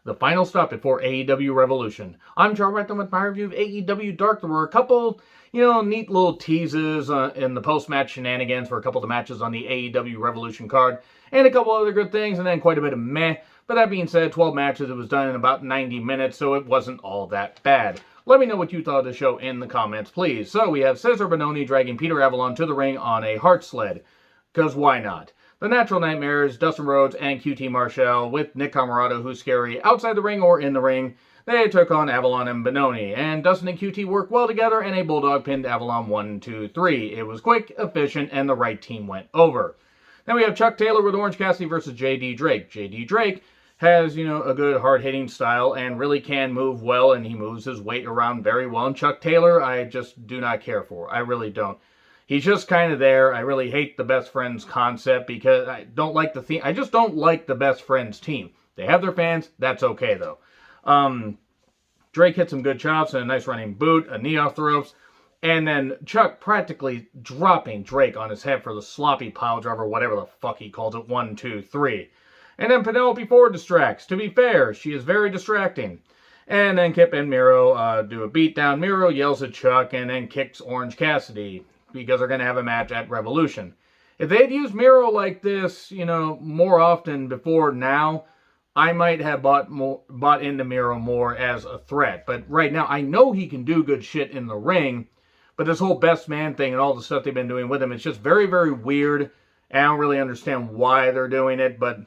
the final stop before AEW Revolution. I'm John Rectum with my review of AEW Dark. There were a couple, neat little teases in the post-match shenanigans for a couple of the matches on the AEW Revolution card, and a couple other good things, and then quite a bit of meh. But that being said, 12 matches, it was done in about 90 minutes, so it wasn't all that bad. Let me know what you thought of the show in the comments, please. So we have Cesar Bononi dragging Peter Avalon to the ring on a heart sled, because why not? The Natural Nightmares, Dustin Rhodes, and QT Marshall with Nick Comoroto, who's scary outside the ring or in the ring. They took on Avalon and Bononi, and Dustin and QT worked well together, and a Bulldog pinned Avalon 1, 2, 3. It was quick, efficient, and the right team went over. Then we have Chuck Taylor with Orange Cassidy versus J.D. Drake. J.D. Drake has, a good hard-hitting style and really can move well, and he moves his weight around very well. And Chuck Taylor, I just do not care for. I really don't. He's just kind of there. I really hate the best friends concept because I don't like the theme. I just don't like the best friends team. They have their fans. That's okay, though. Drake hit some good chops and a nice running boot, a knee off the ropes, and then Chuck practically dropping Drake on his head for the sloppy pile driver, whatever the fuck he calls it, 1, 2, 3. And then Penelope Ford distracts. To be fair, she is very distracting. And then Kip and Miro do a beatdown. Miro yells at Chuck and then kicks Orange Cassidy, because they're going to have a match at Revolution. If they'd used Miro like this, more often before now, I might have bought into Miro more as a threat. But right now, I know he can do good shit in the ring, but this whole best man thing and all the stuff they've been doing with him, it's just very, very weird. I don't really understand why they're doing it, but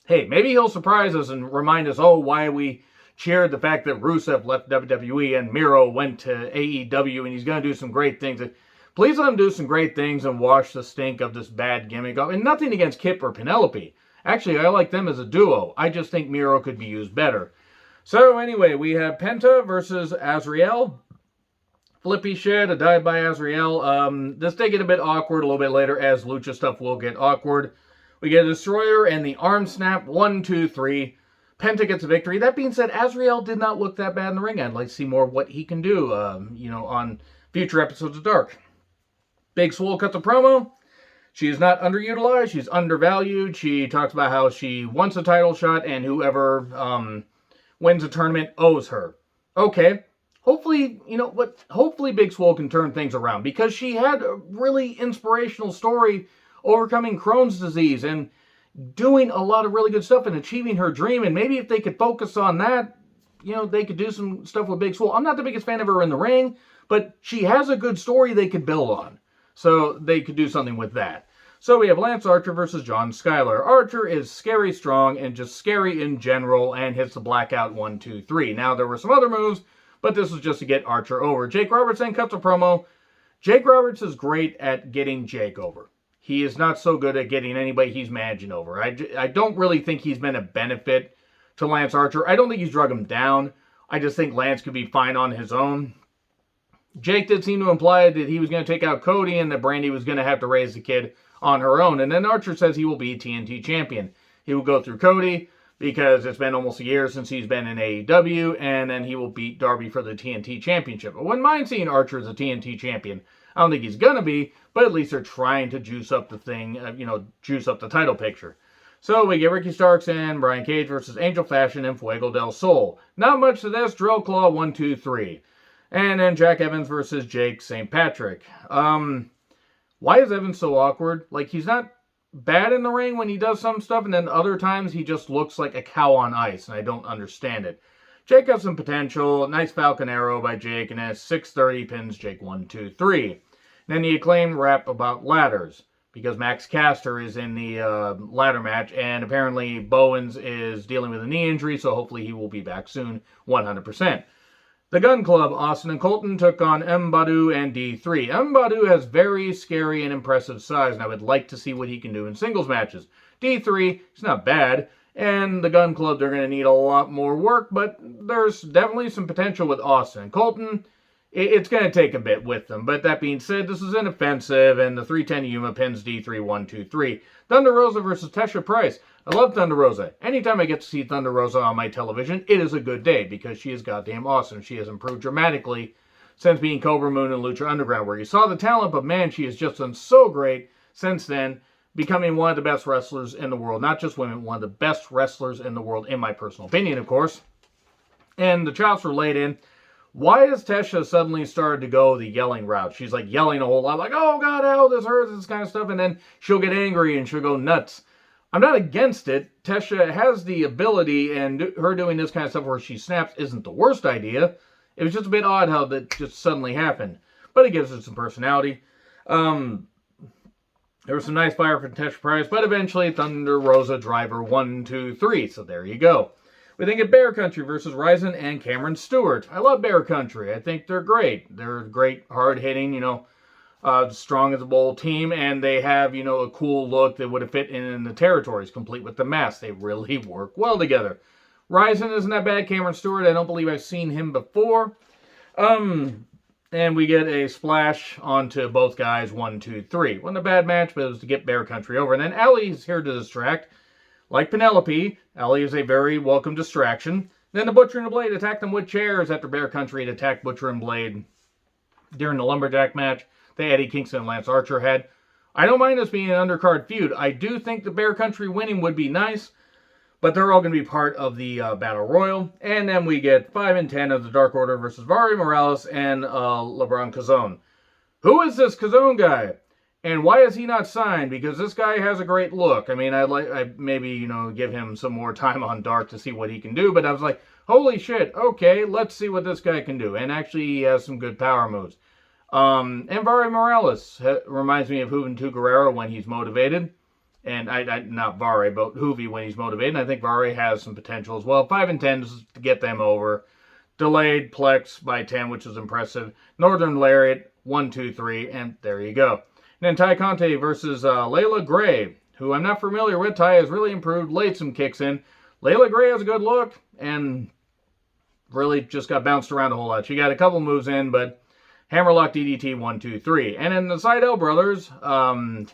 hey, maybe he'll surprise us and remind us, why we cheered the fact that Rusev left WWE and Miro went to AEW and he's going to do some great things. Please let him do some great things and wash the stink of this bad gimmick off. And nothing against Kip or Penelope. Actually, I like them as a duo. I just think Miro could be used better. So anyway, we have Penta versus Ariel. Flippy shed, a dive by Ariel. This did get a bit awkward a little bit later, as Lucha stuff will get awkward. We get a Destroyer and the arm snap. 1, 2, 3. Penta gets a victory. That being said, Ariel did not look that bad in the ring. I'd like to see more of what he can do, on future episodes of Dark. Big Swole cuts a promo. She is not underutilized. She's undervalued. She talks about how she wants a title shot and whoever wins a tournament owes her. Okay. Hopefully, hopefully Big Swole can turn things around, because she had a really inspirational story overcoming Crohn's disease and doing a lot of really good stuff and achieving her dream. And maybe if they could focus on that, they could do some stuff with Big Swole. I'm not the biggest fan of her in the ring, but she has a good story they could build on. So they could do something with that. So we have Lance Archer versus John Skyler. Archer is scary strong and just scary in general and hits the blackout 1, 2, 3. Now there were some other moves, but this was just to get Archer over. Jake Roberts then cuts a promo. Jake Roberts is great at getting Jake over. He is not so good at getting anybody he's managing over. I don't really think he's been a benefit to Lance Archer. I don't think he's drug him down. I just think Lance could be fine on his own. Jake did seem to imply that he was going to take out Cody and that Brandy was going to have to raise the kid on her own. And then Archer says he will be TNT champion. He will go through Cody because it's been almost a year since he's been in AEW, and then he will beat Darby for the TNT championship. I wouldn't mind seeing Archer as a TNT champion. I don't think he's going to be, but at least they're trying to juice up the thing, juice up the title picture. So we get Ricky Starks and Brian Cage versus Angel Fashion and Fuego del Sol. Not much to this. Drill Claw 1, 2, 3. And then Jack Evans versus Jake St. Patrick. Why is Evans so awkward? Like, he's not bad in the ring when he does some stuff, and then other times he just looks like a cow on ice, and I don't understand it. Jake has some potential. Nice Falcon Arrow by Jake, and at 6:30 pins Jake 1, 2, 3. And then the Acclaimed rap about ladders, because Max Caster is in the ladder match, and apparently Bowens is dealing with a knee injury, so hopefully he will be back soon, 100%. The Gun Club, Austin and Colton, took on Mbadu and D3. Mbadu has very scary and impressive size, and I would like to see what he can do in singles matches. D3, he's not bad, and the Gun Club, they're going to need a lot more work, but there's definitely some potential with Austin and Colton. It's going to take a bit with them, but that being said, this is inoffensive, and the 310 Yuma pins D3, 1, 2, 3. Thunder Rosa versus Tesha Price. I love Thunder Rosa. Anytime I get to see Thunder Rosa on my television, it is a good day, because she is goddamn awesome. She has improved dramatically since being Cobra Moon and Lucha Underground, where you saw the talent, but man, she has just done so great since then. becoming one of the best wrestlers in the world. Not just women, one of the best wrestlers in the world, in my personal opinion, of course. And the chops were laid in. Why has Tesha suddenly started to go the yelling route? She's like yelling a whole lot, like, oh God, ow, this hurts, this kind of stuff. And then she'll get angry and she'll go nuts. I'm not against it. Tesha has the ability, and her doing this kind of stuff where she snaps isn't the worst idea. It was just a bit odd how that just suddenly happened. But it gives her some personality. There was some nice fire from Tesha Price, but eventually Thunder Rosa Driver 1, 2, 3. So there you go. We then get Bear Country versus Ryzen and Cameron Stewart. I love Bear Country. I think they're great. They're a great, hard-hitting, strong as a bull team, and they have, a cool look that would have fit in the territories, complete with the mask. They really work well together. Ryzen isn't that bad. Cameron Stewart, I don't believe I've seen him before. And we get a splash onto both guys, 1, 2, 3. Wasn't a bad match, but it was to get Bear Country over. And then Allie's here to distract. Like Penelope, Allie is a very welcome distraction. Then the Butcher and the Blade attack them with chairs after Bear Country had attacked Butcher and Blade during the Lumberjack match that Eddie Kingston and Lance Archer had. I don't mind this being an undercard feud. I do think the Bear Country winning would be nice, but they're all going to be part of the Battle Royal. And then we get 5 and 10 of the Dark Order versus Vari Morales and LeBron Cazone. Who is this Cazone guy? And why is he not signed? Because this guy has a great look. I mean, I maybe, give him some more time on Dark to see what he can do. But I was like, holy shit, okay, let's see what this guy can do. And actually, he has some good power moves. And Vari Morales reminds me of Juventud Guerrero when he's motivated. And not Vari, but Juvi when he's motivated. And I think Vari has some potential as well. 5 and 10 just to get them over. Delayed Plex by 10, which was impressive. Northern Lariat, 1, 2, 3, and there you go. And then Ty Conte versus Layla Gray, who I'm not familiar with. Ty has really improved, laid some kicks in. Layla Gray has a good look, and really just got bounced around a whole lot. She got a couple moves in, but Hammerlock DDT 1, 2, 3. And then the Seidel brothers, man,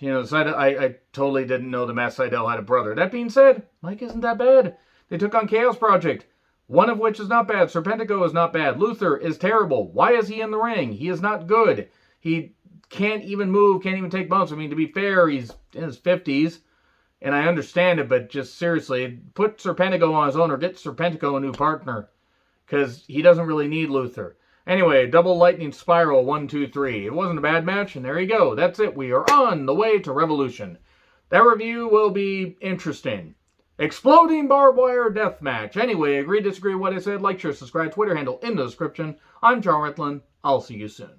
I totally didn't know the Matt Seidel had a brother. That being said, Mike isn't that bad. They took on Chaos Project, one of which is not bad. Serpentico is not bad. Luther is terrible. Why is he in the ring? He is not good. He can't even move, can't even take bumps. I mean, to be fair, he's in his 50s, and I understand it, but just seriously, put Serpentico on his own or get Serpentico a new partner, because he doesn't really need Luther. Anyway, double lightning spiral, 1, 2, 3. It wasn't a bad match, and there you go. That's it. We are on the way to Revolution. That review will be interesting. Exploding barbed wire death match. Anyway, agree, disagree with what I said, like, share, subscribe, Twitter handle in the description. I'm John Retlin. I'll see you soon.